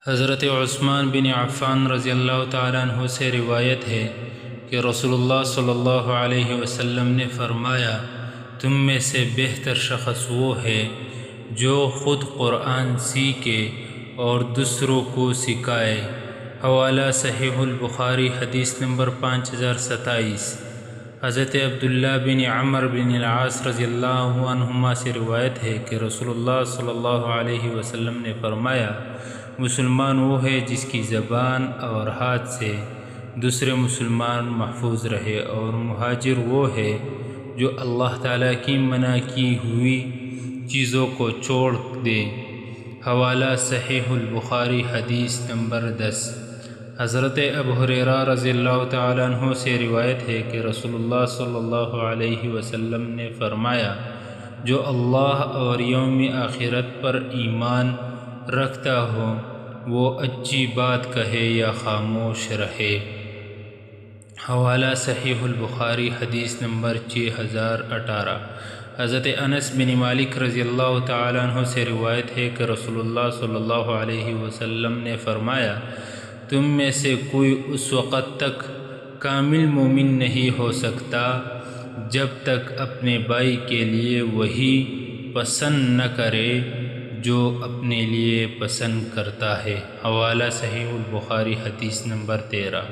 حضرت عثمان بن عفان رضی اللہ تعالیٰ عنہ سے روایت ہے کہ رسول اللہ صلی اللہ علیہ وسلم نے فرمایا، تم میں سے بہتر شخص وہ ہے جو خود قرآن سیکھے اور دوسروں کو سکھائے۔ حوالہ صحیح البخاری، حدیث نمبر 5027۔ حضرت عبداللہ بن عمر بن العاص رضی اللہ عنہما سے روایت ہے کہ رسول اللہ صلی اللہ علیہ وسلم نے فرمایا، مسلمان وہ ہے جس کی زبان اور ہاتھ سے دوسرے مسلمان محفوظ رہے، اور مہاجر وہ ہے جو اللہ تعالیٰ کی منع کی ہوئی چیزوں کو چھوڑ دے۔ حوالہ صحیح البخاری، حدیث نمبر 10۔ حضرت ابو ہریرہ رضی اللہ تعالیٰ عنہ سے روایت ہے کہ رسول اللہ صلی اللہ علیہ وسلم نے فرمایا، جو اللہ اور یوم آخرت پر ایمان رکھتا ہو وہ اچھی بات کہے یا خاموش رہے۔ حوالہ صحیح البخاری، حدیث نمبر 6018۔ حضرت انس بن مالک رضی اللہ تعالیٰ عنہ سے روایت ہے کہ رسول اللہ صلی اللہ علیہ وسلم نے فرمایا، تم میں سے کوئی اس وقت تک کامل مومن نہیں ہو سکتا جب تک اپنے بھائی کے لیے وہی پسند نہ کرے جو اپنے لیے پسند کرتا ہے۔ حوالہ صحیح البخاری، حدیث نمبر 13۔